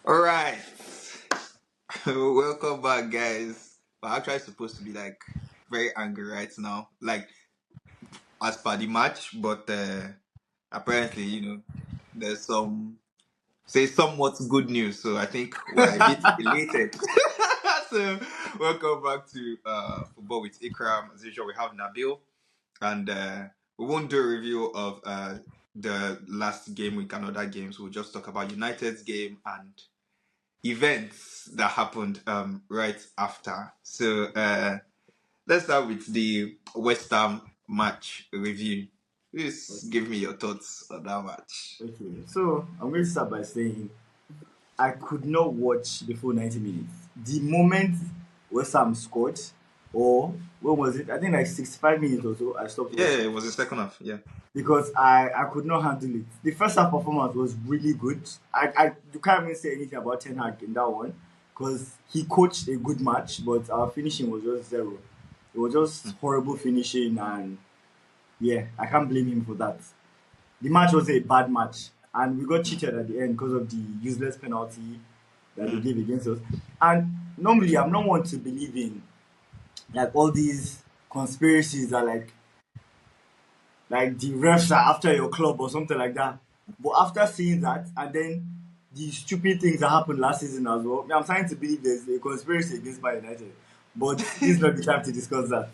All right. Welcome back, guys. We're actually supposed to be like very angry right now, like as per the match, but apparently, there's somewhat good news. So I think we're a bit elated. So welcome back to Football with Ikram. As usual, we have Nabil, and we won't do a review of the last game week and other games. We'll just talk about United's game and events that happened right after. So let's start with the West Ham match review. Please give me your thoughts on that match. Okay, so I'm going to start by saying I could not watch the full 90 minutes. The moment West Ham scored, or when was it? I think like 65 minutes or so, I stopped Yeah, watching it was the second half. Yeah. because I could not handle it. The first half performance was really good. I you can't even say anything about Ten Hag in that one because he coached a good match, but our finishing was just zero. It was just horrible finishing, and yeah, I can't blame him for that. The match was a bad match, and we got cheated at the end because of the useless penalty that they Mm. gave against us. And normally, I'm not one to believe in like all these conspiracies that like the refs are after your club or something like that. But after seeing that, and then the stupid things that happened last season as well, I'm starting to believe there's a conspiracy against Man United. But this is not the time to discuss that.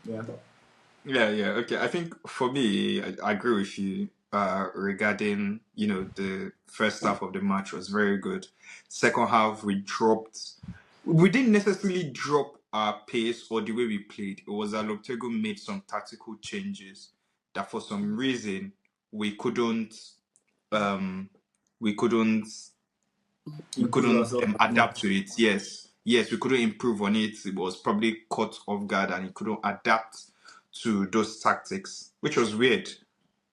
Yeah. Yeah. Okay. I think for me, I agree with you regarding, the first half of the match was very good. Second half, we didn't necessarily drop our pace or the way we played. It was that Loptego made some tactical changes that for some reason we couldn't um we couldn't we Improve couldn't ourselves as much. adapt to it. Yes, we couldn't improve on it. It was probably caught off guard and he couldn't adapt to those tactics, which was weird.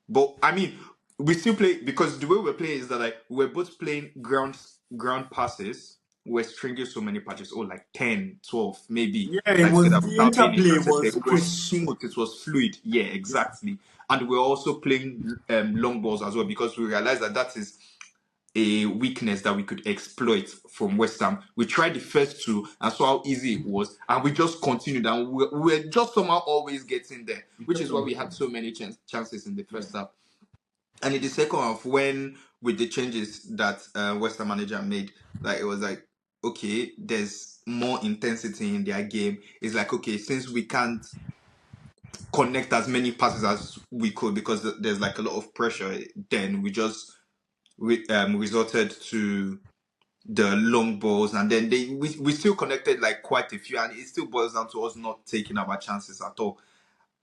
But I mean, we still play because the way we're playing is that like we're both playing ground passes. We're stringing so many patches, like 10, 12, maybe. Yeah, it Like so was that the without being interplay intercepted, was it was crisp. smooth, it was fluid. Yeah, Yeah. exactly. And we're also playing long balls as well because we realized that is a weakness that we could exploit from West Ham. We tried the first two and saw how easy it was, and we just continued, and we're just somehow always getting there, We which kept is why on we had going. so many chances in the Yeah. first half. And in the second half, when with the changes that West Ham manager made, like it was like, okay, there's more intensity in their game. It's like, okay, since we can't connect as many passes as we could because there's like a lot of pressure, then we just resorted to the long balls, and then we still connected like quite a few, and it still boils down to us not taking our chances at all.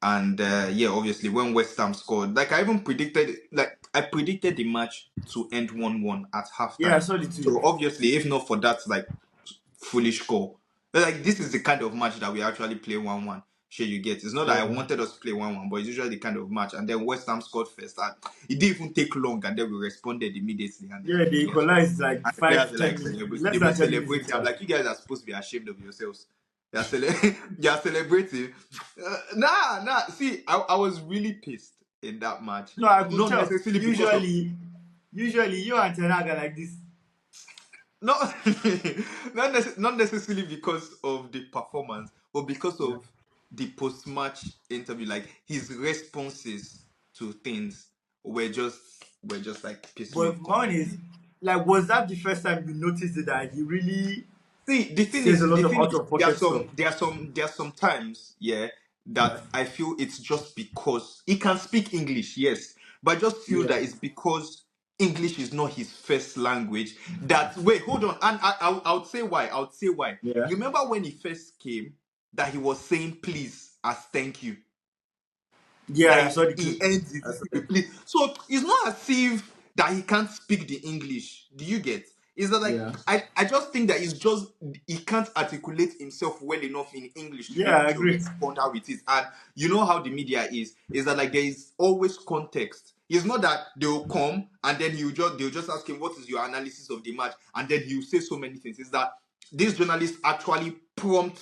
And yeah, obviously when West Ham scored, like I predicted the match to end 1-1 at Yeah, I halftime. saw the tweet. So obviously, if not for that like foolish goal, like this is the kind of match that we actually play 1-1. Sure, you get. It's not that I Yeah. wanted us to play 1-1, but it's usually the kind of match. And then West Ham scored first, and it didn't even take long, and then we responded immediately, and Yeah, then they guess what? equalized like And the players five, were ten like minutes, celebrating. They less were than 10 minutes celebrating. I'm later. like, you guys are supposed to be ashamed of yourselves. You are celebrating. Nah. See, I was really pissed in that match. No, I could Not tell. necessarily because of Usually you and Tenaga like this. not not necessarily because of the performance, but because Yeah. of the post-match interview. Like his responses to things were just like pissing me But off my own is, completely. like, was that the first time you noticed it that he really See, says a the lot of thing out is, of pocket stuff? there are some times, yeah, Yeah. that I feel it's just because he can speak English, yes, but I just feel Yeah. that it's because English is not his first language. That wait, hold on, and I would say why. I would say why. Yeah. You remember when he first came, that he was saying please as thank you. Yeah, That I saw the he clip. ends his I saw with it. please. So it's not as if that he can't speak the English. Do you get? Is that like Yeah. I just think that it's just he can't articulate himself well enough in English to be Yeah, able I to agree. respond how it is. And you know how the media is that like there is always context. It's not that they'll come and then they'll just ask him what is your analysis of the match, and then he'll say so many things. Is that these journalists actually prompt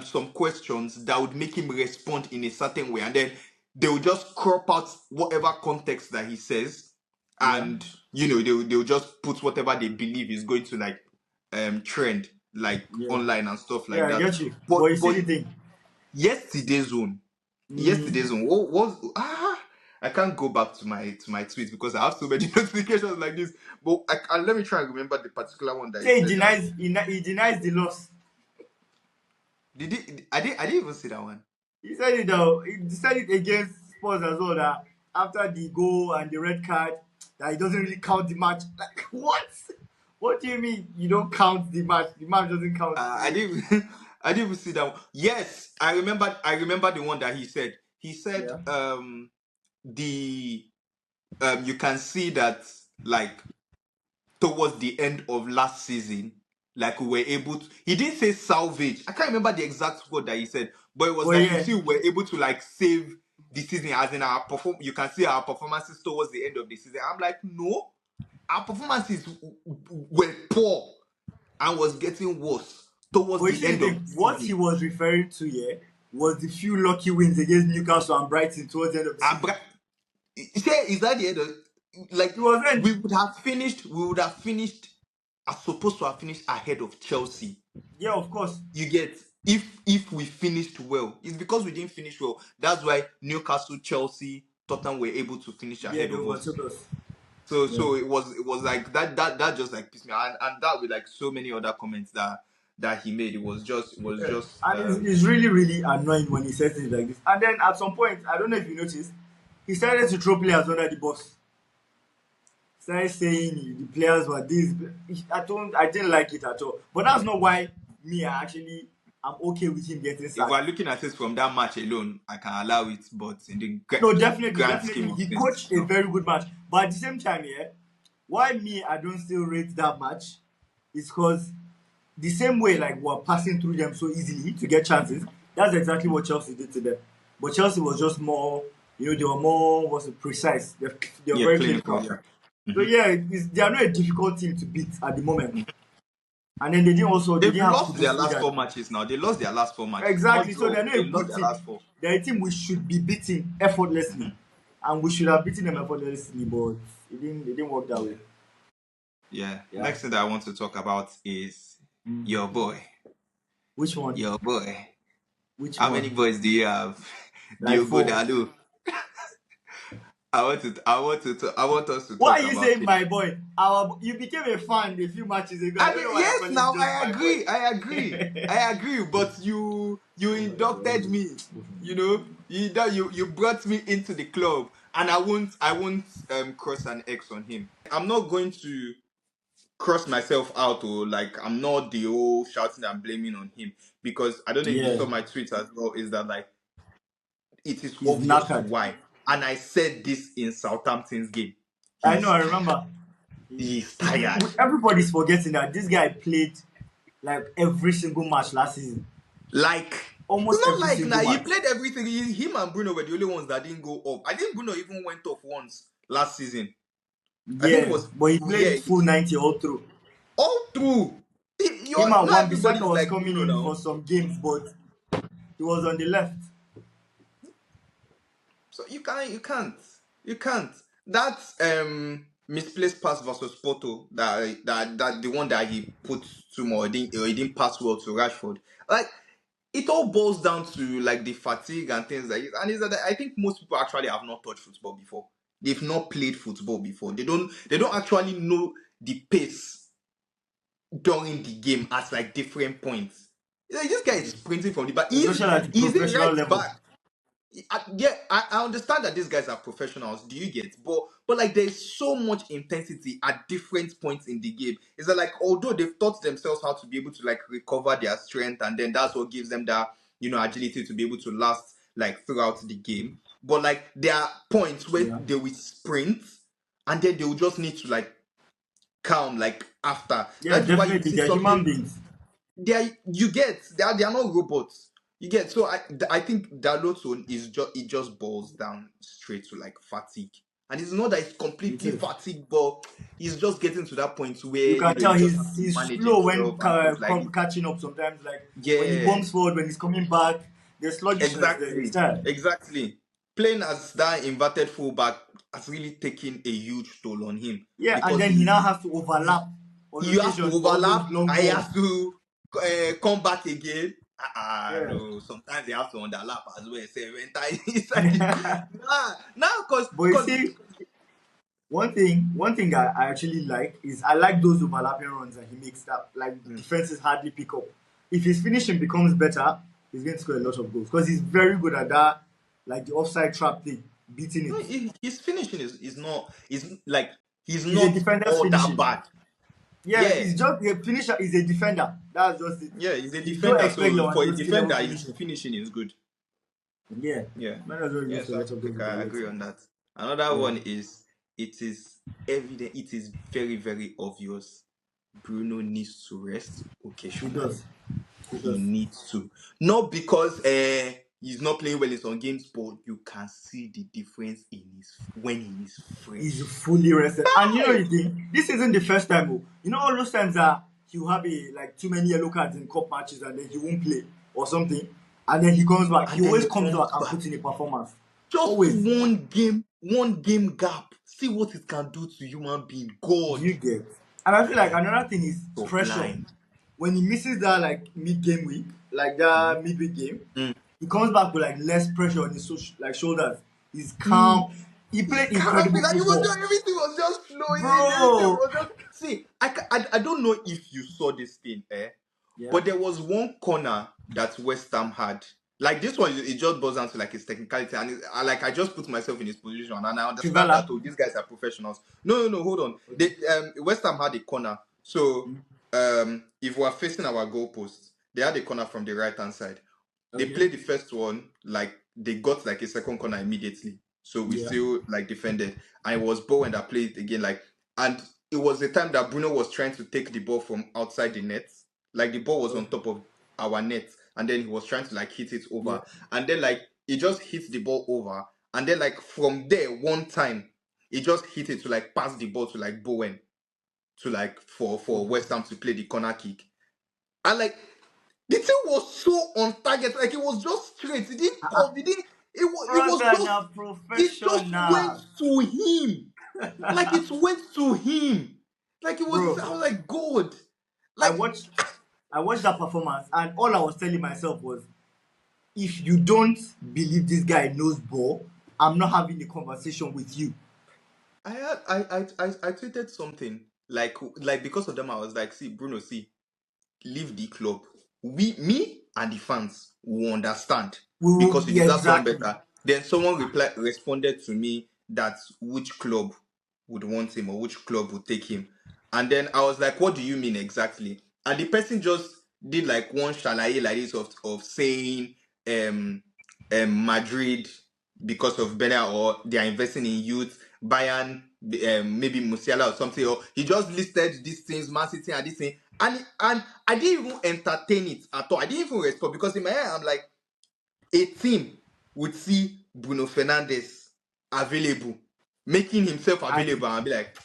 some questions that would make him respond in a certain way, and then they will just crop out whatever context that he says, Yeah. and they'll just put whatever they believe is going to like trend like Yeah. online and stuff Yeah, like I that. get you. But But you see the thing. yesterday's zone, Mm, yesterday's zone, what was I can't go back to my tweets because I have so many notifications like this. But let me try and remember the particular one that he say said that. he denies the loss. Did he? I didn't even see that one. He said it though. He said it against Spurs as well that after the goal and the red card, that he doesn't really count the match. Like what? What do you mean you don't count the match? The match doesn't count to I you. didn't. I didn't even see that one. Yes, I remember. I remember the one that he said. He said, Yeah. the you can see that like towards the end of last season, like we were able to. He didn't say salvage. I can't remember the exact word that he said, but it was But like you yeah, see, we were able to like save the season, as in our perform. You can see our performances towards the end of the season. I'm like, no, our performances were poor and was getting worse towards but you the see the end of thing. the What he season. was referring to here was the few lucky wins against Newcastle and Brighton towards the end of the And season. say, is that the end of like It wasn't. we would have finished are supposed to have finished ahead of Chelsea. Yeah, of course. You get, if we finished well, it's because we didn't finish well. That's why Newcastle, Chelsea, Tottenham were able to finish Yeah, ahead they of us. overtook us. So Yeah. it was like that just like pissed me, and that with like so many other comments that he made. It was Yeah. just And it's really, really annoying when he says things like this. And then at some point, I don't know if you noticed, he started to throw players under the bus. Started saying the players were this. I didn't like it at all. But that's not why me, I'm okay with him getting if sacked. we're looking at it from that match alone, I can allow it, but in the No, definitely, grand scheme definitely. of He things, coached a very good match. But at the same time, yeah, why me, I don't still rate that match is because the same way like we're passing through them so easily to get chances, that's exactly what Chelsea did to them. But Chelsea was just more, they were more was it precise. They were yeah, very clinical, clinical. yeah. So Mhm. yeah, they are not a difficult team to beat at the moment. And then they They've didn't have lost their Kubusi last that four matches now. They lost their last four matches, not exactly. So draw. they're not They a lost good their team. last four. They're a team we should be beating effortlessly, and we should have beaten them effortlessly. But it didn't work that way. Yeah. Yeah. Next thing that I want to talk about is your boy. Which one? Your boy. Which How many one? boys do you have? Like Diogo four. Dalo. I want us to Why are talk you about saying him. my boy? You became a fan a few matches ago. I I don't mean, know why you're yes, calling him now just I my agree. boy. I agree. I agree. But you inducted me. You brought me into the club, and I won't cross an X on him. I'm not going to cross myself out, or like I'm not the whole shouting and blaming on him, because I don't know if you Yeah, saw my tweet as well. Is that like it is he's obvious knackered. why, and I said this in Southampton's game. I know. He's I tired. remember. He's tired. Everybody's forgetting that this guy played like every single match last season. Like, it's Almost not every like now single he match. played everything. Him and Bruno were the only ones that didn't go up. I think Bruno even went off once last season. I think it Yeah, was but he yeah, played full 90 all through. all through. Him You're and not Wan Bissaka everybody's was like coming Bruno in now. for some games, but he was on the left. So you can't. That misplaced pass versus Porto, that the one that he put too much, he didn't pass well to Rashford. Like, it all boils down to like the fatigue and things like this. And is that I think most people actually have not touched football before. They've not played football before. They don't actually know the pace during the game at like different points. Like, this guy is sprinting from the back. He's Especially at the he's a professional right level. back. Yeah, I understand that these guys are professionals. Do you get? But like, there's so much intensity at different points in the game. Is that like, although they've taught themselves how to be able to like recover their strength, and then that's what gives them that agility to be able to last like throughout the game. But like, there are points where Yeah. they will sprint, and then they will just need to like calm like after. Yeah, That's why you definitely. see They're human something beings. they are not robots. You get, so I think Dalotone it just boils down straight to like fatigue, and it's not that it's It completely is. fatigued, but he's just getting to that point You where can he tell just has to he's manage slow when himself and things like it. catching up sometimes. Like when he Yeah, bumps forward, when he's coming back, there's sluggishness there. He's exactly, tired. exactly. Playing as that inverted fullback has really taken a huge toll on him Yeah, and because then he now has to overlap on you have to occasion for all those overlap long and he balls. has to come back again. Yeah. No. Sometimes they have to underlap as well. Say, enter inside the nah, But you see, one thing I actually like is I like those overlapping runs that he makes that like mm, defenses hardly pick up. If his finishing becomes better, he's going to score a lot of goals because he's very good at that, like the offside trap thing, beating it. no, his finishing is not is like he's He's a not defender's all that finishing. bad. Yeah, Yeah, he's just a finisher. He's a defender. That's just it. yeah, he's a You don't defender. expect So for a Lewandowski level defender, his finishing. finishing is good. Yeah, Yeah. might as well go Yeah, for a so lot of I goals think with the I legs. agree on that. Another Yeah, one is it is evident, it is very, very obvious. Bruno needs to rest he occasionally. does. He He does. needs to. Not because he's not playing well in some games, but you can see the difference in his when he is He's fresh. fully rested. And you know Hey! the thing, this isn't the first time. Oh. You know all those times that he'll have a like too many yellow cards in cup matches and then he won't play or something, and then he comes back. He And then always he comes back comes and back. puts in a performance. Just Always. one game gap. See what it can do to human being. Do God. you get? And I feel like another thing is pressure. Sublime. When he misses that like mid game week, like that midweek game, Mm. he comes back with like less pressure on his like shoulders. He's He calm. He He's played calm. incredible Like, he was football, just, everything was just flowing. Everything bro. was just. See, I don't know if you saw this thing, Yeah. but there was one corner that West Ham had. Like this one, it just boils down to like his technicality, and like I just put myself in his position, and I understand that. Trivela. Oh, these guys are professionals. No, no, no. Hold on. They West Ham had a corner, so if we're facing our goalposts, they had a corner from the right hand side. They Okay. played the first one, like they got like a second corner immediately. So we Yeah. still like defended. And it was Bowen that played it again. Like, and it was the time that Bruno was trying to take the ball from outside the net. Like the ball was on Okay. top of our net, and then he was trying to like hit it Yeah. over. And then like he just hit the ball over. And then like from there, one time, he just hit it to like pass the ball to like Bowen to like for Okay. West Ham to play the corner kick. And like the thing was so on target, like it was just straight. It didn't come. It didn't. It was Brother, just. now It just went professional. to him. Like it went to him. Like it was. Bro, I was like, God. I Like watched I watched that performance and all I was telling myself was if you don't believe this guy knows ball, I'm not having a conversation with you. I had. I tweeted something like because of them. I was like, see, Bruno, see, leave the club. Me and the fans will understand We will because you yeah, deserve someone exactly. better. Then someone responded to me that which club would want him or which club would take him. And then I was like, what do you mean exactly? And the person just did like one shalaye like this of saying um Madrid because of Bena or they are investing in youth, Bayern, maybe Musiala or something, or he just listed these things, Man City and this thing, and I didn't even entertain it at all. I didn't even respond because in my head I'm like, a team would see Bruno Fernandes available, making himself And available, and be like,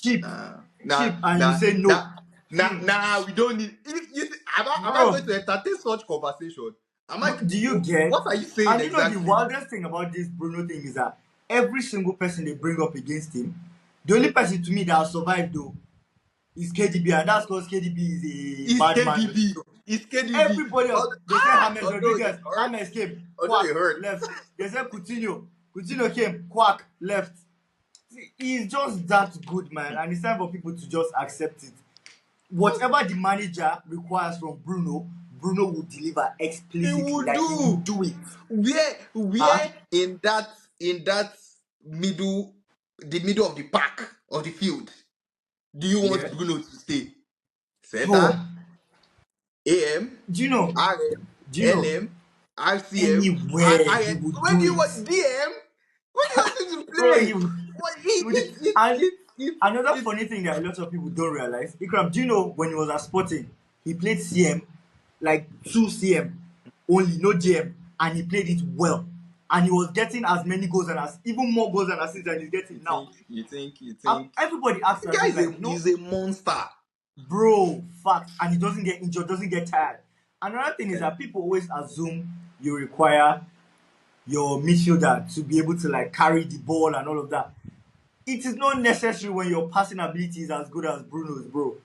cheap, nah, nah, cheap, and you nah, say nah, no. Hmm. we don't need. Am I Bro, going to entertain such conversation? Am I? bro, do you get? What are you saying And you know the exactly? wildest thing about this Bruno thing is that every single person they bring up against him, the only person to me that has survived though is KDB, and that's because KDB is a It's bad man. KDB. It's KDB. Everybody else, they said James Although Rodriguez, it hurt, James came, although quack, it hurt. left. They said Coutinho came, quack, left. See, he's just that good, man, and it's time for people to just accept it. Whatever the manager requires from Bruno, Bruno will deliver He explicitly, will like he will do. do it. Huh? Where in that middle, the middle of the park of the field, do you Yeah. want Bruno to stay? Bro, Center, AM, do you know? RM, Do you know? LM, RCM, Anywhere he RN. would Where do do you it. want DM? Where do you want him to Bro, play? What he would. And another it funny thing that a lot of people don't realize, Ikram, do you know when he was at Sporting, he played CM, like 2 CM only, no GM, and he played it well. And he was getting as many goals and even more goals and assists than he's you getting now. think you think Everybody asks the guy me, is like, a monster. bro, fact, and he doesn't get injured, doesn't get tired. Another thing is Eh? that people always assume you require your midfielder to be able to like carry the ball and all of that. It is not necessary when your passing ability is as good as Bruno's, bro.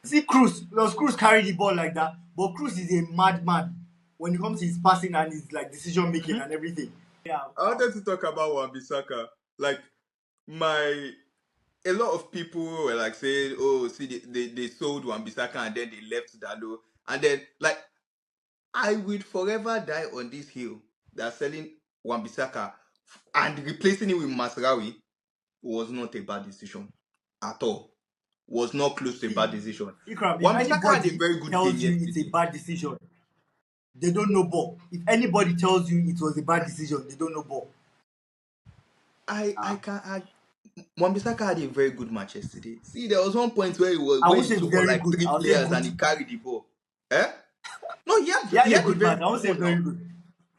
See Cruz, does Cruz carry the ball like that? But Cruz is a madman when it comes to his passing and his like decision making and everything. Yeah, I wanted to talk about Wan-Bissaka. Like my a lot of people were like saying, "Oh, see, they sold Wan-Bissaka and then they left Dalo, and then like I will forever die on this hill that selling Wan-Bissaka and replacing him with Masraoui was not a bad decision at all. Was not close to a see, bad decision. Ikram, if Wan-Bissaka had a anybody very good game tells you it's a yesterday. bad decision, they don't know ball. If anybody tells you it was a bad decision, they don't know ball. I can I Wan-Bissaka had a very good match yesterday. See, there was one point where I where won't he say took on very like good. three I'll say players and good. he carried the ball. Eh? No, He had he a had a good very match. I good won't say ball very now. good.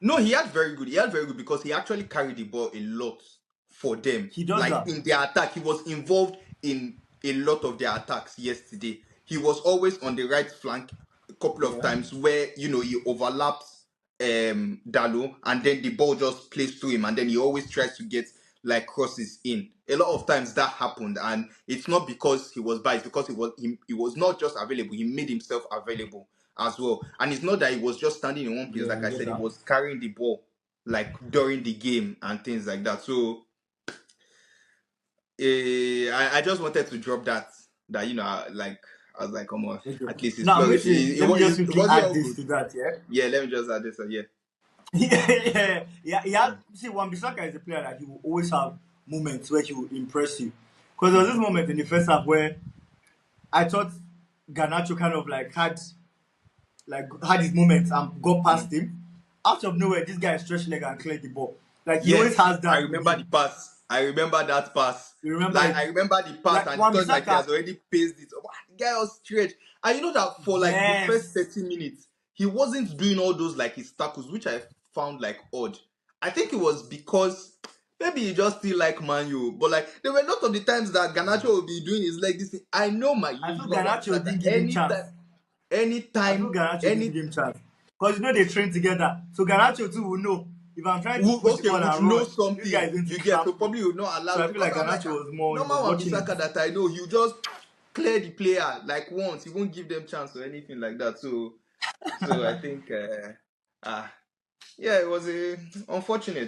No, he had very good. He had very good because he actually carried the ball a lot for them. He does Like that. in their attack, he was involved in a lot of their attacks yesterday. He was always on the right flank a couple of Yeah. times where he overlaps Dalo and then the ball just plays through him and then he always tries to get like crosses in. A lot of times that happened and it's not because he was bad, it's because he was not just available, he made himself available as well. And it's not that he was just standing in one place. Yeah, Like I I get said, he that. was carrying the ball like during the game and things like that. So I just wanted to drop that like I was like, come on, Okay. at least it's Now, make flourishing. sure, let me just It quickly wasn't add all this good. to that, yeah? Yeah, let me just add this. Yeah. Yeah. See, Wan-Bissaka is a player that he will always have moments where he will impress you. Because there was this Mm-hmm. moment in the first half where I thought Garnacho kind of had his moments and got past him. Out of nowhere, this guy stretched leg and cleared the ball. Like he always Yes, has I that with remember him. the pass. I remember that pass. You remember Like it? I remember the pass, Like and it was like he Wan-Bissaka, has already paced it. Wow, the guy was straight. And you know that for like the first yes. 30 minutes, he wasn't doing all those like his tackles, which I found like odd. I think it was because maybe he just still like Man U, but like there were a lot of the times that Ganacho will be doing his like this thing. I know my I you feel love Garnacho Wan-Bissaka. didn't give him chance. I feel Garnacho didn't Any give him chance. Because you know they train together. So Garnacho too will know if I'm trying to push the okay, ball which and know run, this guy something is going to you get, so trap me. probably will not allow So you I feel because like I'm like Garnacho was more, he was normal Wan watching it. Bissaka that I know, he'll just clear the player like once, he won't give them chance or anything like that. So I think yeah, it was a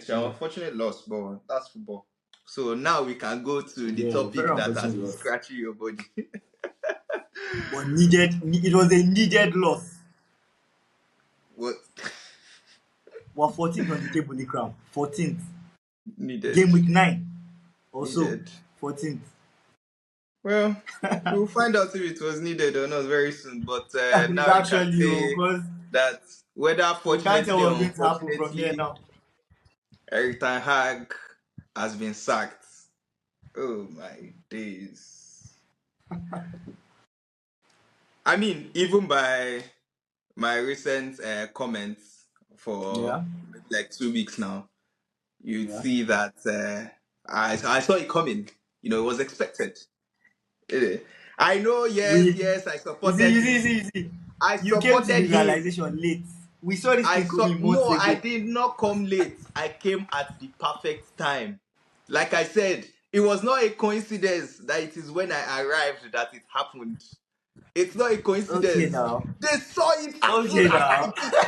Yeah. unfortunate loss, but that's football. So now we can go to the Yeah, very topic that has unfortunate been loss. scratching your body. But it was a needed loss. What We're 14th on the table, Nikram. 14th. needed? Game week 9. Also, Needed. 14th. Well, we'll find out if it was needed or not very soon. But It's now we can actually, say because that whether we can't tell fortunately what's or going to happen from here unfortunately, now. Eric Ten Hag has been sacked. Oh my days. I mean, even by my recent comments for Yeah, maybe like 2 weeks now, you'd yeah. see that I saw it coming. It was expected. Eh, I know, We, yes, I you see, supported you see, you him. see, you see. I You came to supported the him. realization late. We saw this thing coming months No, I ago. did not come late. I came at the perfect time. Like I said, it was not a coincidence that it is when I arrived that it happened. It's not a Okay, coincidence. now. They saw it as soon Okay, as I now. picked.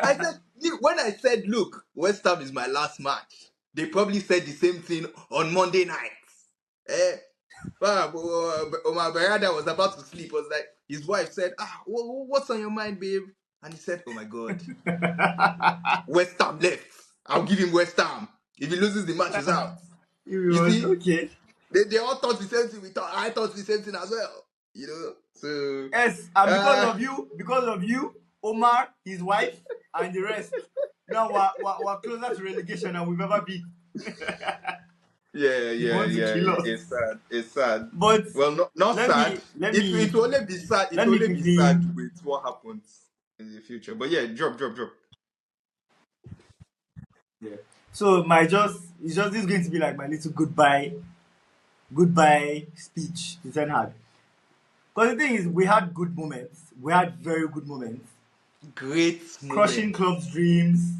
I said, when I said, look, West Ham is my last match, they probably said the same thing on Monday night. Eh? My brother was about to sleep. Was like, his wife said, what's on your mind, babe? And he said, oh my God, West Ham left. I'll give him West Ham. If he loses, the match is out. It You was see, okay. they all thought the same thing. I thought the same thing as well. So Yes, and uh, because of you, Omar, his wife, and the rest, now we're closer to relegation than we've ever been. yeah, You yeah, want to yeah. kill It's us. sad. It's sad. But Well, not let sad. me let It me will only be sad. It let will me only be quickly, sad with what happens in the future. But yeah, drop. yeah. So it's just this is going to be like my little goodbye speech to Ten Hag. Because the thing is, we had good moments. We had very good moments. Great Crushing moment. club's dreams.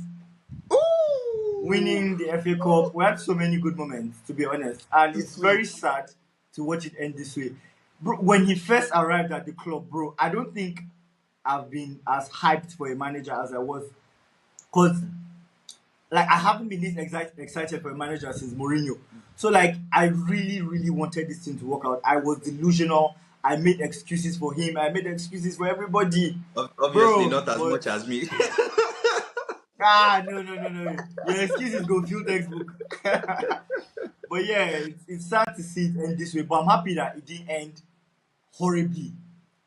Ooh, winning the FA Cup. We had so many good moments, to be honest, and Too it's very sweet. sad to watch it end this way. Bro, when he first arrived at the club, bro, I don't think I've been as hyped for a manager as I was, because like I haven't been this excited for a manager since Mourinho. So like I really, really wanted this thing to work out. I was delusional. I made excuses for him. I made excuses for everybody, Obviously, bro. not as But much as me. no. Your excuses go fill textbook. But yeah, it's sad to see it end this way. But I'm happy that it didn't end horribly.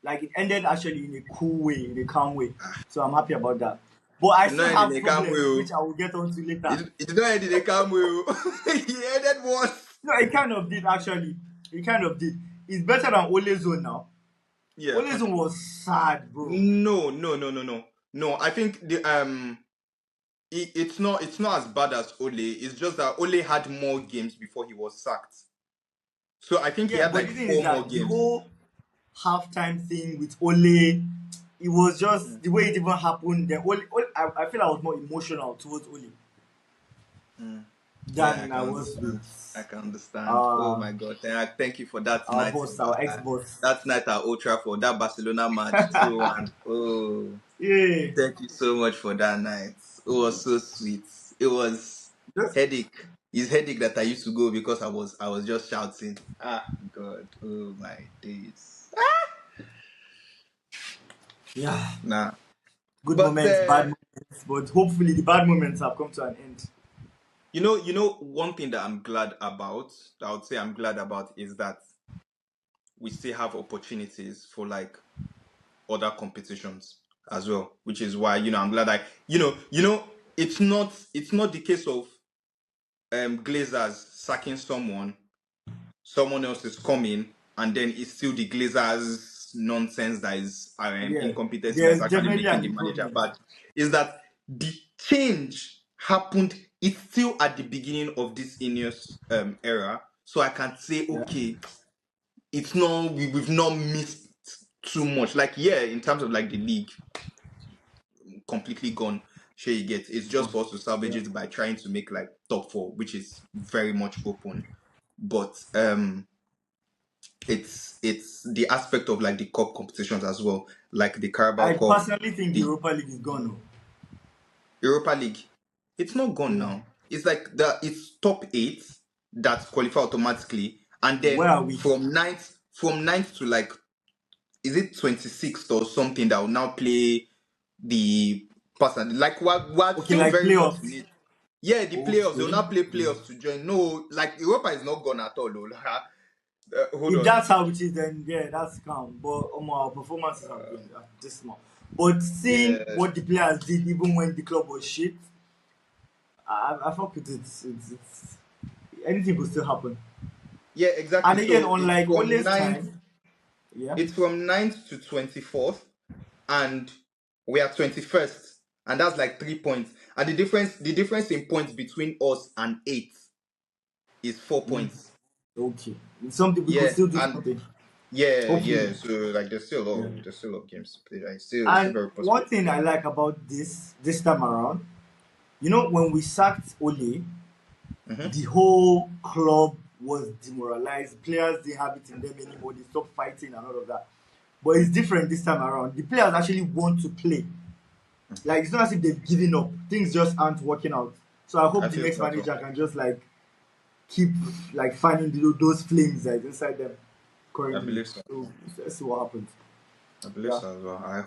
Like it ended actually in a cool way, in a calm way. So I'm happy about that. But I It's still not ending have a calm problems, way. which I will get onto later. It's not ending a calm way. He ended once. No, it kind of did actually. It kind of did. It's better than Ole Zone now. Yeah, Ole Zone was sad, bro. no. I think it's not as bad as Ole. It's just that Ole had more games before he was sacked. So I think he Yeah, had but like the thing is four more that the games. whole halftime thing with Ole, it was just Mm, the way it even happened. Then I feel I was more emotional towards Ole mm. Yeah, I than can I was understand. with I can understand. Oh uh my God! Thank you for that our night. boss, our ex-boss. That night at Old Trafford, that Barcelona match, 2-1. Oh, Yeah. thank you so much for that night. It was so sweet. It was Just headache. It's headache that I used to go because I was just shouting. Ah, God. Oh my days. yeah. Nah. Good But moments, bad moments, but hopefully the bad moments have come to an end. one thing that I'm glad about, that I would say I'm glad about, is that we still have opportunities for like other competitions as well, which is why I'm glad it's not the case of Glazers sacking someone else is coming, and then it's still the Glazers nonsense that is Yeah, incompetency that is there's actually definitely making an the manager improvement. bad. Is that the change happened? It's still at the beginning of this Ineos era, so I can say Yeah. okay, it's not we've not missed too much. Like yeah, in terms of like the league, completely gone. Sure, you get it's just for us to salvage Yeah. it by trying to make like top four, which is very much open. But it's the aspect of like the cup competitions as well, like the Carabao I Cup, personally think the the Europa League is gone. Oh. Europa League. It's not gone Yeah. now. It's like it's top eight that qualify automatically, and Where then are we? from ninth to like is it 26th or something that will now play the person. Like we're Okay, still like very much in playoffs. it. Yeah, the playoffs. They'll Okay. not play Yeah. playoffs to join. No, like Europa is not gone at all. Though. Hold If on. that's how it is, then yeah, that's calm. But our performances have been dismal. But seeing Yeah, what the players did, even when the club was shit, I fuck with it. Anything could still happen. yeah, exactly. And again, So it's unlike from Ole's ninth. time, yeah. It's from ninth to 24th, and we are 21st, and that's like 3 points. And the difference in points between us and eighth is 4 points. Okay, it's something we could Yeah, still do and something. yeah. Hopefully. So like there's still a lot Yeah. of there's still a lot of games to play. Like, it's still And very possible. one thing I like about this time around, when we sacked Ole, Mm-hmm. the whole club was demoralized. Players didn't have it in them anymore. They stopped fighting and all of that. But it's different this time around. The players actually want to play. Like it's not as if they've given up. Things just aren't working out. So I I hope the feel next so as well. manager can just like keep like finding those flames like inside them I currently. believe so. So let's see what happens. I believe Yeah. so as well. I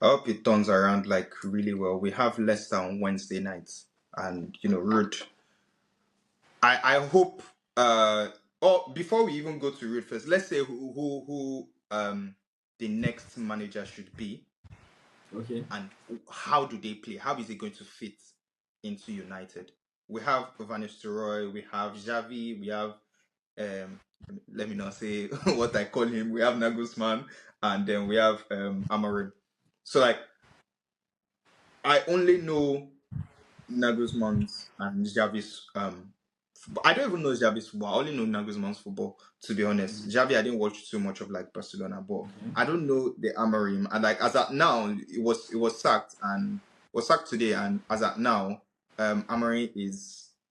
hope it turns around like really well. We have Leicester on Wednesday nights, and Rude. I hope. Or before we even go to Rude first, let's say who the next manager should be, Okay. and how do they play? How is it going to fit into United? We have Van Nistelrooy, we have Xavi, we have um. Let me not say what I call him. We have Nagelsmann, and then we have Amorim. So like, I only know Nagelsmann's and Xavi's I don't even know Xavi's football. I only know Nagelsmann's football, to be honest. Xavi, I didn't watch too much of like Barcelona, but I don't know the Amorim. And like as at now, it was sacked, and was sacked today, and as at now, Amorim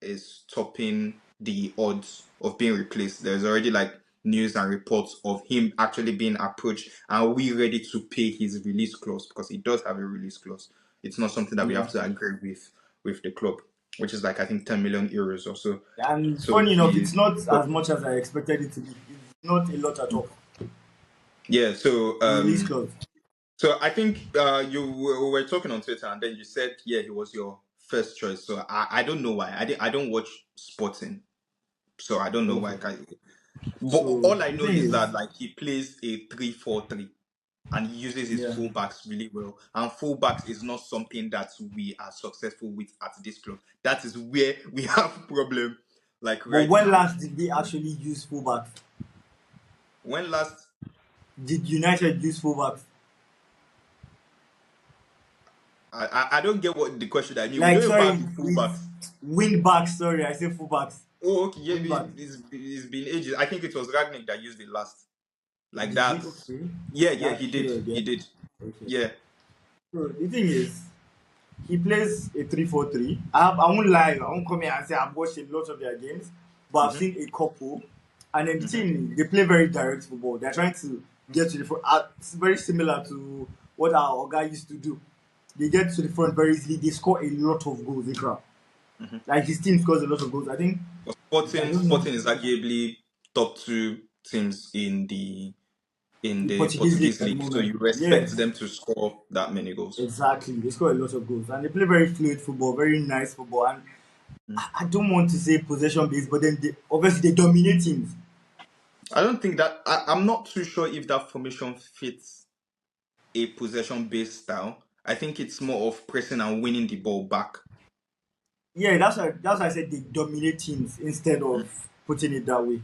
is topping the odds of being replaced. There's already like news and reports of him actually being approached. Are we ready to pay his release clause? Because he does have a release clause. It's not something that we Yeah. have to agree with the club, which is like I think 10 million euros or so. And So funny enough, he's it's not as much as I expected it to be. It's not a lot at all. yeah. So The release clause. I think we were talking on Twitter, and then you said, yeah, he was your first choice. So I don't know why. I don't watch sporting, so I don't know why. Okay. But So all I the know thing is is, that like he plays a 3-4-3, and he uses his yeah. fullbacks really well. And fullbacks is not something that we are successful with at this club. That is where we have problem. Like But right when now, last did we actually use fullbacks? when last Did United use fullbacks? I don't get what the question I mean. We Like don't even sorry, have with fullbacks. wing backs. Sorry, I say fullbacks. Oh, okay. Yeah, Wing backs. it's been ages. I think it was Ragnick that used it last. Like Did he? that. Okay. Yeah, yeah, That he did. period. Yeah. He did. Okay. Yeah. So the thing is, he plays a 3-4-3. I won't lie, I won't come here and say I've watched a lot of their games, but I've Mm-hmm. seen a couple. And then the Mm-hmm. thing, they play very direct football. They're trying to get to the front. It's very similar to what our guy used to do. They get to the front very easily. They score a lot of goals. Ikra. Mm-hmm. Like his team scores a lot of goals. I think But I Sporting, don't know Sporting is arguably top two teams in the the Portuguese league Portuguese at the league. So moment. you expect Yes, them to score that many goals. exactly. They score a lot of goals and they play very fluid football, very nice football. And Mm. I don't want to say possession based, but then obviously they dominate teams. I don't think that I'm not too sure if that formation fits a possession based style. I think it's more of pressing and winning the ball back. Yeah, that's why I said they dominate teams instead Mm. of putting it that way.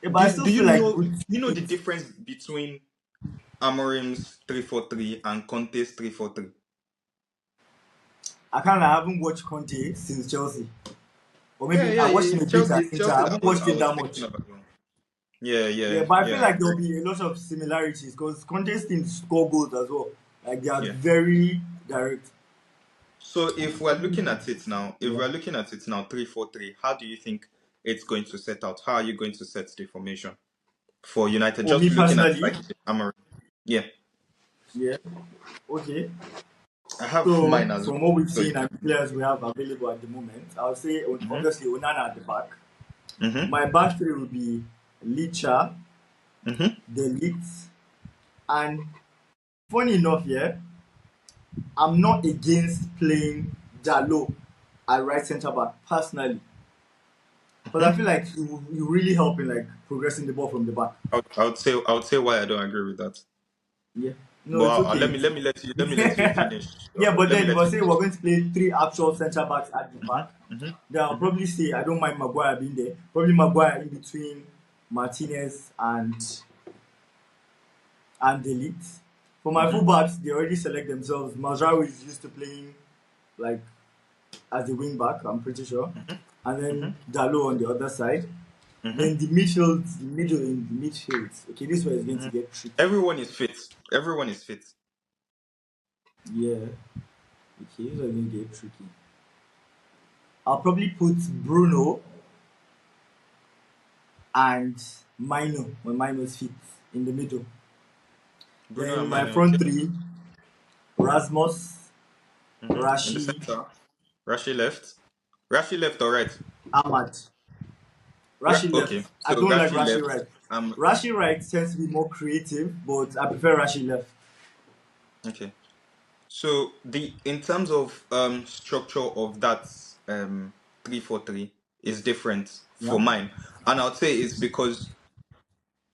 Yeah, but I Do still do you feel like know with you know the it, difference between Amorim's 3-4-3 and Conte's 3-4-3? I haven't watched Conte since Chelsea. Or Yeah, maybe yeah, I watched him a it's bit Chelsea. at It's Inter. I Chelsea that haven't watched I him was that thinking much. of as well. Yeah, Yeah, yeah, but I feel yeah, I like there'll agree. be a lot of similarities because Conte's teams score goals as well. Like they are Yeah. very direct. So if we're looking at it now, Yeah. 3-4-3, how do you think it's going to set out? How are you going to set the formation for United? For Just me looking at personally, like Amorim. Yeah, yeah. Okay. I have So mine as from well. what we've So you seen and the players we have available at the moment, I would say can. obviously Onana at the back. Mm-hmm. My back three would be Licha, Mm-hmm. Delete, and funny enough, yeah, I'm not against playing Jalo at right centre back personally, because I Mm-hmm. feel like you really help in like progressing the ball from the back. I would say why I don't agree with that. Yeah. No, But it's okay. let me let you finish. Yeah, but Let me then if let I you say finish. we're going to play three actual centre backs at the back, Mm-hmm. Mm-hmm. then I'll Mm-hmm. probably say I don't mind Maguire being there. Probably Maguire in between Martinez and Delete. For my Mm-hmm. fullbacks, they already select themselves. Mazraoui is used to playing like as a wing back, I'm pretty sure. And Mm-hmm. then Dalo on the other side. Mm-hmm. Then the midfield, the middle in the midfield. Okay, this one is going Mm-hmm. to get tricky. Everyone is fit. Everyone is fit. Yeah, okay, this one is going to get tricky. I'll probably put Bruno and Mino when Mino's fit in the middle. Bruno Then and my Mane, okay. front three, Rasmus, Mm-hmm. In the Rashi, center, Rashi left. Rashi left or right? Ahmad. Rashi left. Okay, I so don't like Rashi Rashi left. right. Rashi right tends to be more creative, but I prefer Rashi left. Okay. So the in terms of structure of that 3-4-3 is different Yeah. for mine, and I'll say it's because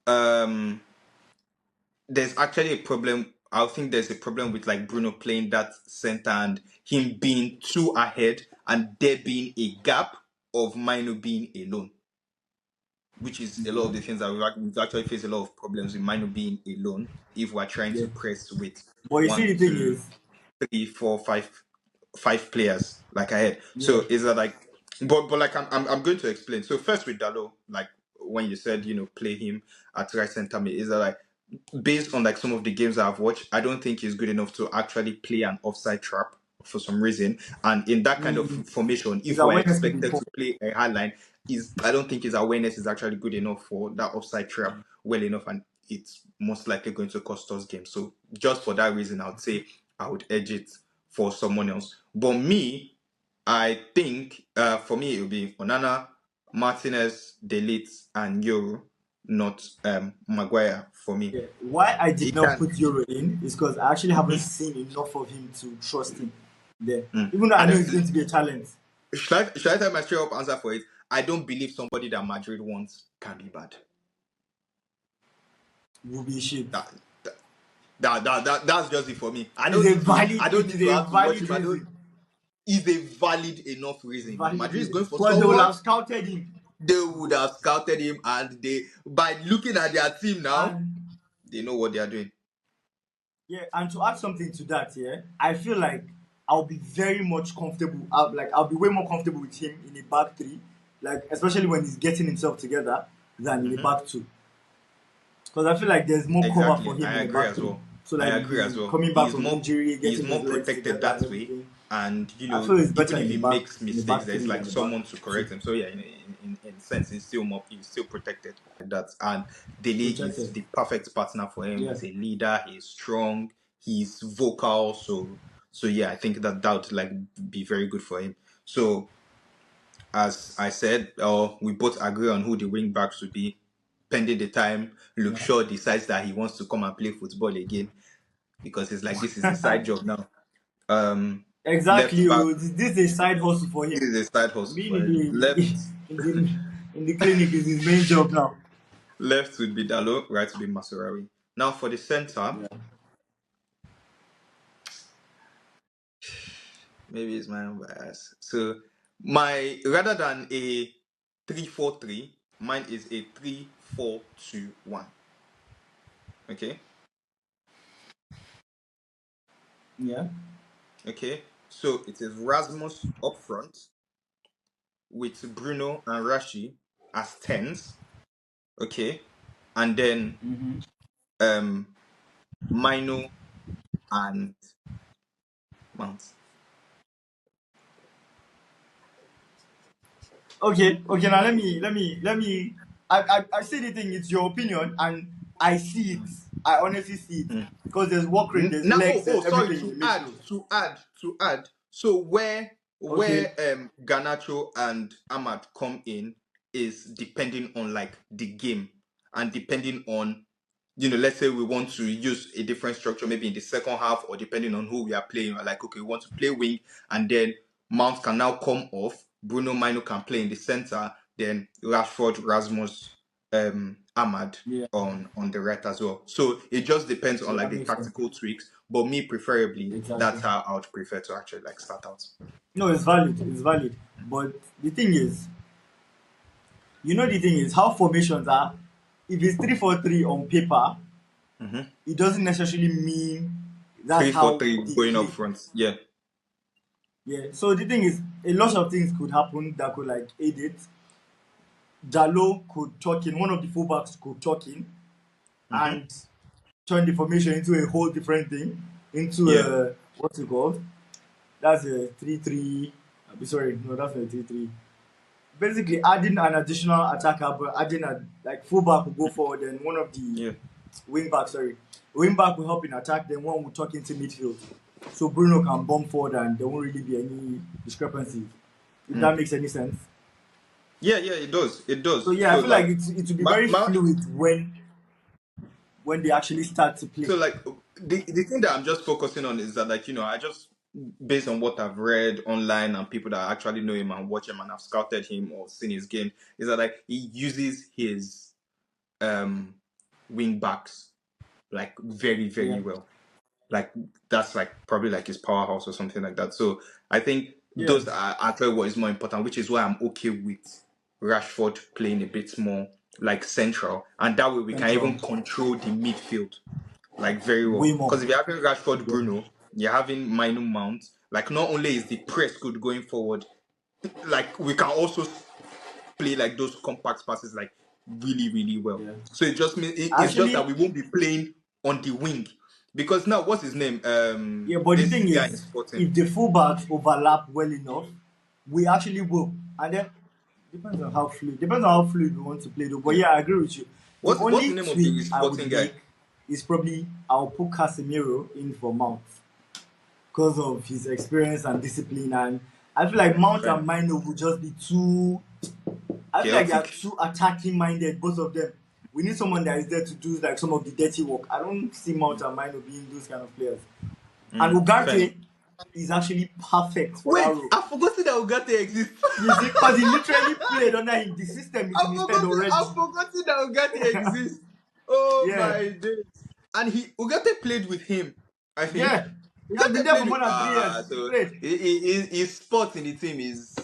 um there's actually a problem. I think there's a problem with like Bruno playing that center and him being too ahead and there being a gap of Mino being alone, which is a lot Yeah. of the things that we've actually faced a lot of problems with Mino being alone if we're trying Yeah. to press with But you see, one, the thing two, is, 3, 4, 5 players like ahead. yeah, So is that like, but like I'm going to explain. So first with Dalo, like when you said play him at right center mid, is that like based on like some of the games that I've watched, I don't think he's good enough to actually play an offside trap. for some reason. And in that kind of formation, His if we're awareness could be expected poor. to play a high line, I don't think his awareness is actually good enough for that offside trap well enough, and it's most likely going to cost us games. So just for that reason, I would say I would edge it for someone else. But me, I think for me it would be Onana, Martinez, Delete, and Euro, not Maguire for me. Yeah. Why I He did not can. put Euro in is because I actually haven't Mhm. seen enough of him to trust him there. Mm. Even though I And know he's going to be a talent, should I tell my straight up answer for it? I don't believe somebody that Madrid wants can be bad. will be shit. That, that's just it for me. It is a valid. I don't It need is to a have to watch valid him. I don't. reason. Is a valid enough reason. Valid Madrid is reason. going for Because they will someone. have scouted him. They would have scouted him, and they by looking at their team now, And they know what they are doing. yeah, and to add something to that, yeah, I feel like I'll be very much comfortable. I'll be way more comfortable with him in a back three, like especially when he's getting himself together than in a Mhm. back two. Because I feel like there's more cover for Exactly, him I in the agree back as three. well. So I like agree as he's well. coming back from injury, He's getting his more legs protected together and that way, everything. and I feel it's better even in if the he back makes in the mistakes, back there's three like than the back someone to two. correct him. So yeah, in sense, he's still protected like that. And Dele is Protected. the perfect partner for him. Yeah. He's a leader. He's strong. He's vocal. So yeah, I think that would like be very good for him. So as I said, we both agree on who the wing backs would be. Pending the time Luke Shaw decides that he wants to come and play football again, because it's like this is a side job now. Left Exactly. back, Oh, this is a side hustle for this him. is a side hustle Being for him. in the in the clinic is his main job now. Left would be Dalo, right would be Masurawi. Now for the center, Yeah. maybe it's my own bias. So my rather than a 3-4-3, mine is a 3-4-2-1. Okay. Yeah. Okay. So it is Rasmus up front with Bruno and Rashi as tens. Okay. And then Mm-hmm. um Mino and Mount. Okay. Okay. Now let me. I see the thing. It's your opinion, and I see it. I honestly see it Mm. because there's work rate, there's Now, legs, there's sorry. everything in the midfield. To add. So where Okay. Garnacho and Ahmad come in is depending on like the game, and depending on, let's say we want to use a different structure maybe in the second half, or depending on who we are playing. Like, okay, we want to play wing, and then Mount can now come off. Bruno Mino can play in the center. Then Rashford, Rasmus, Ahmad Yeah. on the right as well. So it just depends on Yeah. like That the makes sense. tactical tweaks. But me preferably, Exactly. that's how I would prefer to actually like start out. No, it's valid. It's valid. But the thing is, the thing is how formations are. If it's 3-4-3 on paper, Mm-hmm. it doesn't necessarily mean that's Three, four, how three they going up play. front. Yeah. Yeah. So the thing is, a lot of things could happen that could like aid it. Jalo could tuck in. One of the fullbacks could tuck in Mm-hmm. and turn the formation into a whole different thing. Into Yeah. a what's it called? That's a 3-3. Sorry, no, that's not a 3-3. Basically, adding an additional attacker, but adding a like fullback will go forward, and one of the Yeah. wing back will help in attack. Then one will tuck into midfield, so Bruno can bomb forward, and there won't really be any discrepancies. If that Mm. makes any sense. Yeah, yeah, it does. It So does. yeah, I So feel like like it will be my, very my fluid when they actually start to play. so like the thing that I'm just focusing on is that, like, I just, based on what I've read online and people that actually know him and watch him and have scouted him or seen his game, is that like he uses his um wing backs like very, Yeah, very well. Like that's like probably like his powerhouse or something like that. So I think yeah, those are actually what is more important, which is why I'm okay with Rashford playing a bit more like central, and that way we can central, even control the midfield like very well. way more. Because if you're having Rashford, Yeah, Bruno, you're having Mainu Mount. Like not only is the press good going forward, like we can also play like those compact passes like really, really well. yeah. So it just means it's just that Actually, we won't be playing on the wing. Because now, what's his name? Yeah, but the This thing guy in is, Sporting. if the fullbacks overlap well enough, we actually will. And then depends on how fluid we want to play though. But Yeah. yeah, I agree with you. The What's the only name of the tweak I Sporting would guy? make is probably I'll put Casemiro in for Mount because of his experience and discipline. And I feel like Mount Fine. and Mino would just be too. I feel like they are Chaotic. too attacking minded, both of them. We need someone that is there to do like some of the dirty work. I don't see Mount and Mino being those kind of players. And Fair. Ugarte is actually perfect for that Wait, role. I forgot that Ugarte exists. You see, because he literally played under him. The system is in his head I already. forgot that Ugarte exists. Oh Yeah, my days. And Ugarte played with him, I think. yeah. He has been Ugarte there for played more with than 3 years. He so played. his spot in the team is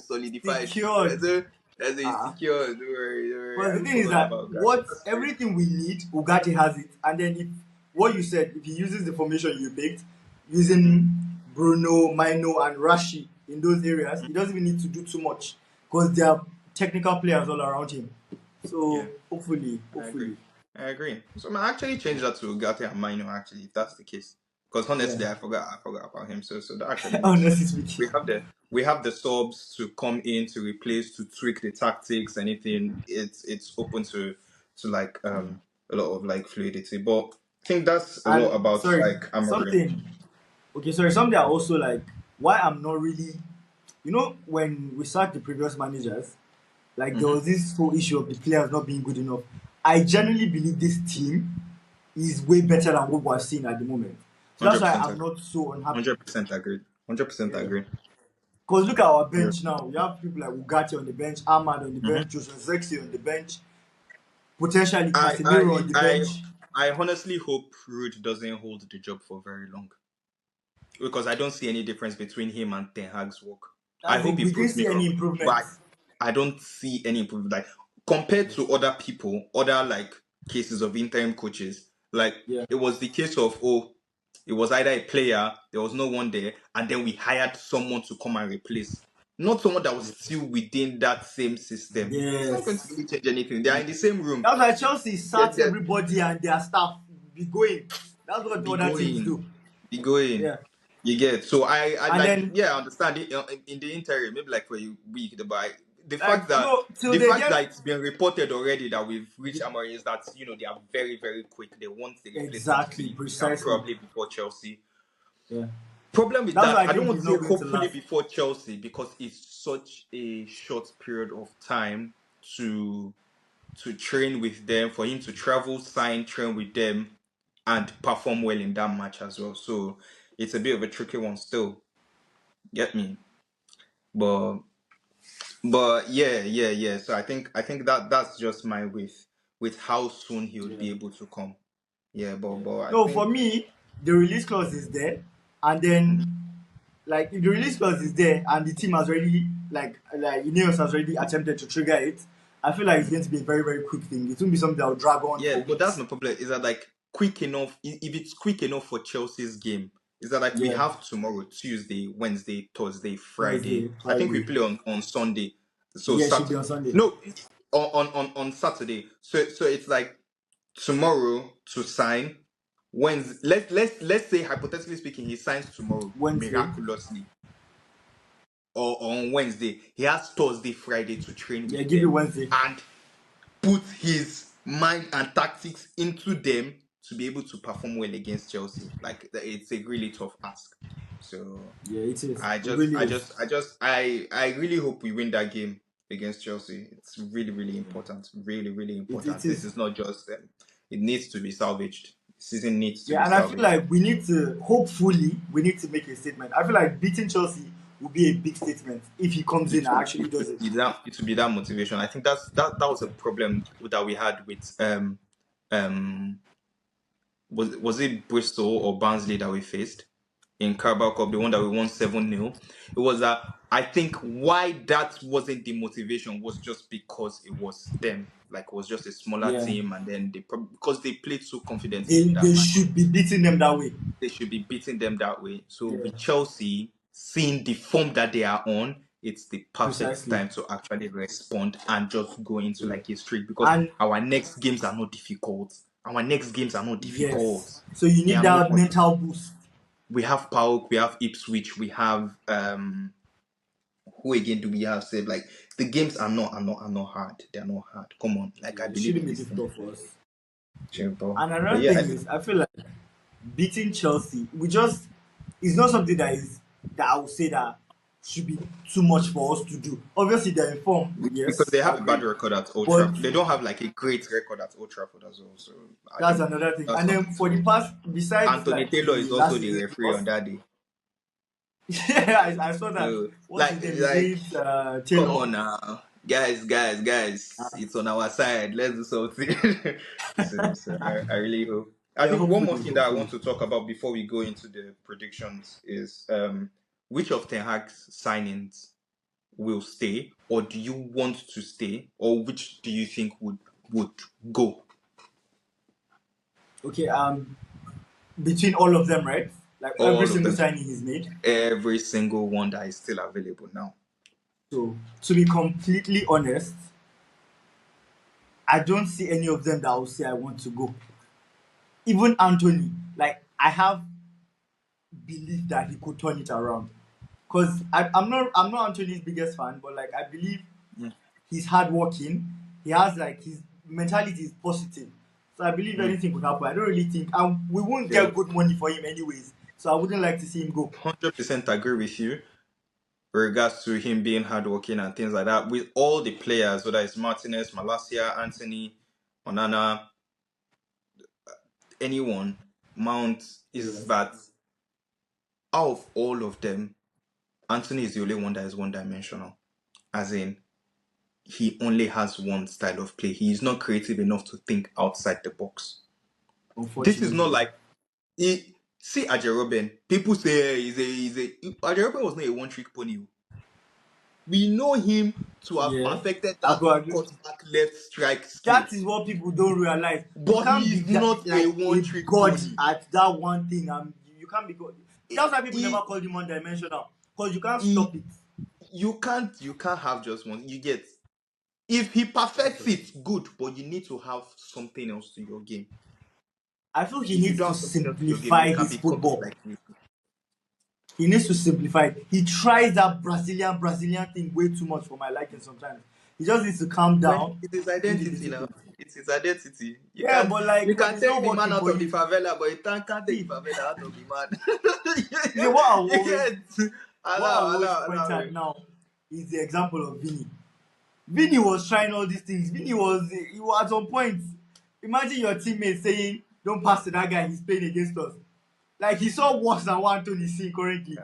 solidified. Secured. As a Uh-uh. secure. Don't worry. But I the even thing is forgot that about Ugarte. what That's crazy. everything we need, Ugarte has it. And then if what you said, if he uses the formation you picked, Mm, using Bruno, Mino, and Rashi in those areas, he doesn't even need to do too much because there are technical players all around him. yeah, So hopefully, I agree. hopefully, I agree. So I actually change that to Ugarte and Mino actually, if that's the case. Because yeah. honestly, I forgot about him. So that actually makes Honestly we speaking. have the subs to come in to replace, to tweak the tactics, anything. It's open to like a lot of like fluidity. But I think that's a lot And about sorry, like Amorim. something. Okay, sorry, something I also like. Why I'm not really, when we sacked the previous managers, like there Hmm. was this whole issue of the players not being good enough. I genuinely believe this team is way better than what we're seeing at the moment. So that's Hundred why percent I'm agree. not so unhappy. 100% agree. 100% Yeah. agree. Because look at our Yeah. bench now. We have people like Ugarte on the bench, Ahmad on the Mhm. bench, Joshua Zexi on the bench, potentially I Casemiro I on the I bench. I honestly hope Rude doesn't hold the job for very long, because I don't see any difference between him and Ten Hag's work. I That's hope it. he We didn't proves me see any wrong, improvement. but I don't see any improvement. Like, compared to other people, other like cases of interim coaches, like Yeah. it was the case of, it was either a player, there was no one there, and then we hired someone to come and replace. Not someone that was still within that same system. It's not going to Yes. really change anything. They are in the same room. That's why Chelsea sat They're everybody and their staff be going. That's what the be other teams going, do. be going. Yeah. You get, so I And like, then yeah, I understand it in the interim, maybe like for a week, but the fact like that till they get it's been reported already that we've reached Amorim is that they are very very quick. They want the replacement to exactly be and precisely. probably before Chelsea. Yeah. Problem with That's why that, I I don't think want he's to say not going to hopefully last. before Chelsea, because it's such a short period of time to train with them, for him to travel, sign, train with them, and perform well in that match as well. So it's a bit of a tricky one still. Get me? But yeah. So I think that that's just my with how soon he would Yeah. be able to come. Yeah, but Yeah. I No, for think. me, the release clause is there, and Mhm. then like if the release clause is there and the team has already Ineos has already attempted to trigger it, I feel like it's going to be a very very quick thing. It won't be something that will drag on Yeah, for but that's weeks. my problem. Is that like quick enough? If it's quick enough for Chelsea's game, is that like we Yeah. have tomorrow, Tuesday, Wednesday, Thursday, Thursday, Friday. I think we Friday. play on Sunday. So Yeah, it should be on Sunday. no, on Saturday. So it's like tomorrow to sign. Wednesday. Let's say, hypothetically speaking, he signs tomorrow Wednesday. miraculously, or on Wednesday. He has Thursday, Friday to train Yeah, with give you them Wednesday. and put his mind and tactics into them to be able to perform well against Chelsea. Like, it's a really tough ask. So Yeah, it is. It I just, really I is. just, I just, I really hope we win that game against Chelsea. It's really, really important. Really, really It important. This is. is not just. It needs to be salvaged. Season needs to Yeah, be and I feel salvaged. like we need to make a statement. I feel like beating Chelsea will be a big statement if he comes in It and will, actually does it. it will be that motivation. I think that was a Yeah. problem that we had with um was it Bristol or Barnsley that we faced in Carabao Cup, the one that we won 7-0. It was that, I think why that wasn't the motivation was just because it was them. Like, it was just a smaller Yeah. team, and then because they played so confidently in that They match, should be beating them that way. they should be beating them that way. So Yeah, with Chelsea, seeing the form that they are on, it's the perfect precisely. time to actually respond and just go into Yeah. like a streak, because And our next games are not difficult. our next games are not difficult. Yes. So you They need are not. that mental boost. We have PAOK, we have Ipswich, we have who again do we have? Said like the games are not hard. They are not hard. Come on, like I Yeah, it believe shouldn't in be this thing. difficult for us. Simple. And But another yeah, I thing think is, I feel like beating Chelsea, we just it's not something that I would say that should be too much for us to do. Obviously, they're in form, because yes, they I have a bad agree. record at Old But Trafford. They don't have like a great record at Old Trafford as well. So I that's think another thing. that's And then something for the to. past, besides Anthony like Taylor is the also last the season we referee on lost, that day. yeah, I saw that. So What's like his name? Is like it come Taylor? on now, guys, Uh, it's on our side. Let's do something. So I really hope. I yeah, think one more hopefully, thing that I want hopefully. to talk about before we go into the predictions is which of Ten Hag's signings will stay, or do you want to stay, or which do you think would go? Okay, between all of them, right? Like every All of single them, signing he's made. every single one that is still available now. So to be completely honest, I don't see any of them that will say I want to go. Even Antony, like I have belief that he could turn it around. Cause I'm not Antony's biggest fan, but like I believe Mm, he's hardworking. He has like his mentality is positive. So I believe mm. anything could happen. I don't really think and we won't Yeah, get good money for him anyways. So I wouldn't like to see him go. 100% agree with you. Regards to him being hardworking and things like that. With all the players, whether it's Martinez, Malacia, Antony, Onana, anyone, Mount, Yeah, is that out of all of them, Antony is the only one that is one dimensional. As in, he only has one style of play. He is not creative enough to think outside the box. This is not unfortunately. like see Ajeroben. People say he's a Ajeroben was not a one-trick pony. We know him to have Yeah. perfected I that could agree. cut back left strike skill. That is what people don't realize. You But can't he be is not a like a one-trick god pony. at that one thing. And you can't be god. That's why people never He, call him one dimensional. Because you can't stop he, it. you can't have just one. You get if he perfects Actually. it, good. But you need to have something else to your game. I feel he If you needs don't to have something else to your game, you simplify can his be cocky football. like me. He needs to simplify it. He tries that Brazilian thing way too much for my liking sometimes. He just needs to calm Well, down it's his in the identity now. discipline. It's his identity. You Yeah, can but like you when can it's not take the man working out for of the you, favela, but you can't take see, the favela out of the man. see what I will You always get what I will allow, always allow, point allow. at now is the example of Vinny. Vinny was trying all these things. He was at some point. Imagine your teammate saying, "Don't pass to that guy. He's playing against us." Like he saw worse than what Antony is seeing currently.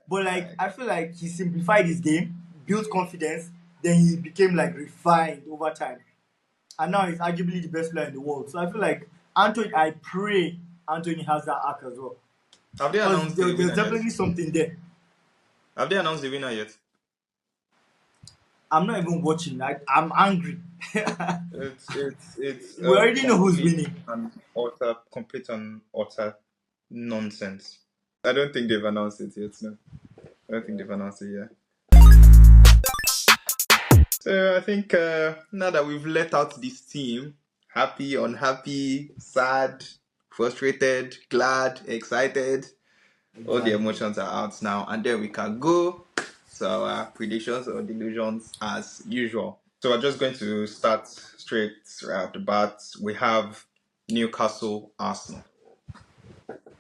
But like Guy, I feel like he simplified his game, built confidence, then he became like refined over time. And now he's arguably the best player in the world. So I feel like Antony, I pray Antony has that arc as well. have they Because announced the there's winner yet? definitely something there. Have they announced the winner yet? I'm not even watching. I'm angry. It's We already know who's winning. complete and utter nonsense. I don't think they've announced it yet. No, I don't think they've announced it yet. So I think now that we've let out this team, happy, unhappy, sad, frustrated, glad, excited, all the Exactly. emotions are out now, and then we can go to our predictions or delusions as usual. So we're just going to start straight right off the bat. We have Newcastle, Arsenal.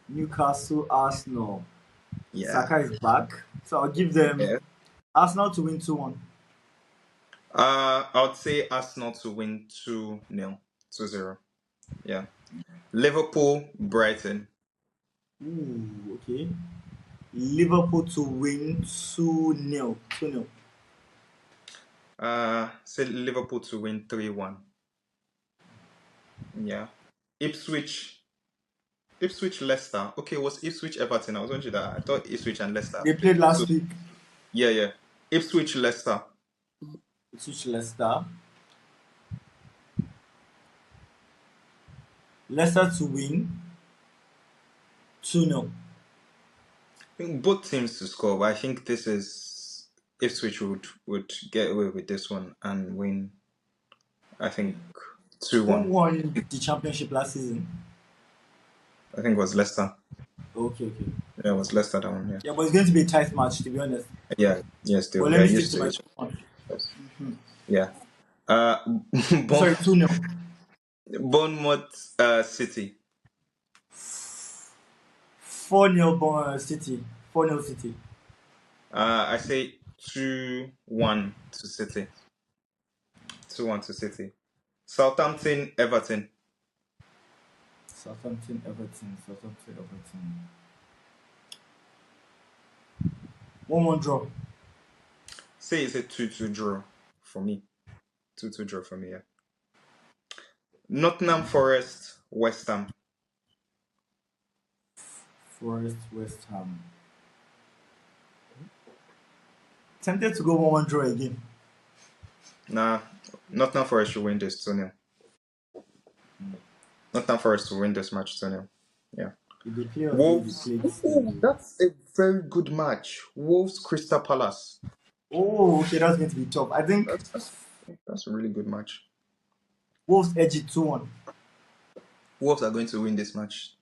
Newcastle, Arsenal. Yeah. Saka is back. So I'll give them Yeah. Arsenal to win 2-1. I would say Arsenal to win 2-0, 2-0. Yeah. Liverpool, Brighton. Ooh, okay. Liverpool to win 2-0. 2-0. Say Liverpool to win 3-1. Yeah. Ipswich, Ipswich, Leicester. Okay, was Ipswich Everton? I was wondering that. I thought Ipswich and Leicester They have played. played So last week. yeah, yeah. Ipswich, Leicester. Ipswich Leicester. Leicester to win 2-0. I think both teams to score, but I think this is Ipswich would get away with this one and win. I think. Who 2-1. won the championship last season? I think it was Leicester. Okay, okay. Yeah, it was Leicester that one. Yeah, but it's going to be a tight match, to be honest. Yeah. Yeah. Yes, But let they're me stick used to to my it. second one. Yeah. Uh, Sorry, 2-0. Bournemouth City. 4-0 City. 4-0 City. I say 2-1 to City. 2-1 to City. Southampton Everton. Southampton, Everton. Southampton, Everton. 1-1 draw. Say it's a 2-2 draw for me. 2-2 draw for me, yeah. Nottingham Forest West Ham. Forest, West Ham. Tempted to go 1-1 draw again. Nah, Nottingham Forest should win this 2-0. Nottingham Forest will win this match 2-0. Yeah. If they play us the way they Wolves. played this Ooh, season. that's a very good match. Wolves Crystal Palace. Oh, okay, that's going to be tough. I think That's a really good match. Wolves edge it 2-1. Wolves are going to win this match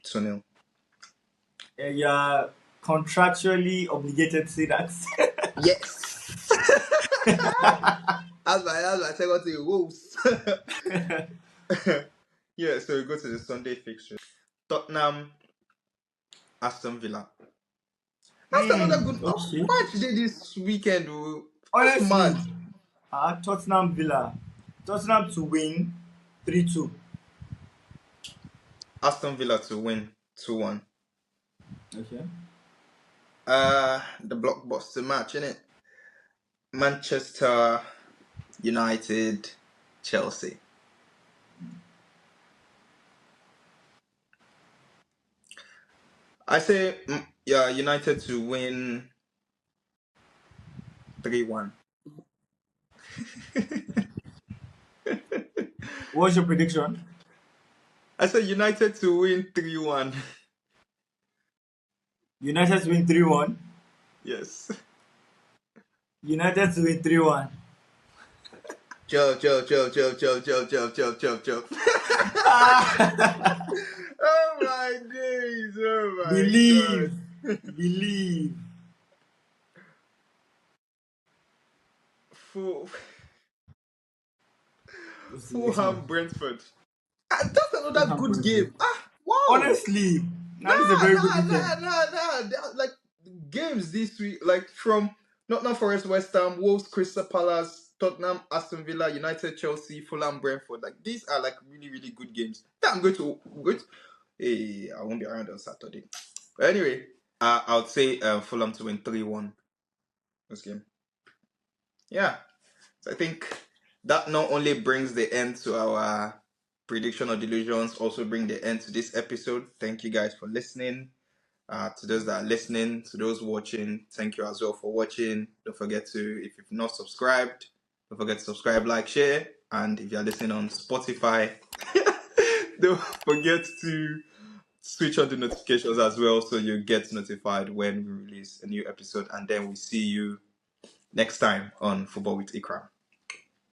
2-0. You're contractually obligated to say that. Yes. That's my second thing. Wolves. Yeah, so we go to the Sunday fixture. Tottenham, Aston Villa. That's another good Okay. match day this weekend. Oh. That's Honestly, mad. Tottenham Villa. Tottenham to win 3-2. Aston Villa to win 2-1. Okay. The blockbuster match, innit? Manchester United, Chelsea. I say, yeah, United to win 3-1. What's your prediction? I say United to win 3-1. United to win 3-1. Yes. United to win 3-1. Joe. Oh my days. Oh my Believe. God. Believe. What's the next one? Fulham Brentford. That's another Fulham good Brentford. game. Wow. Honestly, Nah, now this is a very good weekend. There are, like games this week, like from Nottingham Forest, West Ham, Wolves, Crystal Palace, Tottenham, Aston Villa, United, Chelsea, Fulham, Brentford. Like these are like really, really good games. Yeah, I'm going to. Hey, I won't be around on Saturday. But anyway, I would say Fulham to win 3-1 this game. Yeah, so I think that not only brings the end to our prediction or delusions, also bring the end to this episode. Thank you guys for listening. To those that are listening, to those watching, thank you as well for watching. Don't forget to, if you've not subscribed, don't forget to subscribe, like, share. And if you're listening on Spotify, don't forget to switch on the notifications as well so you get notified when we release a new episode. And then we see you next time on Football with Ikram.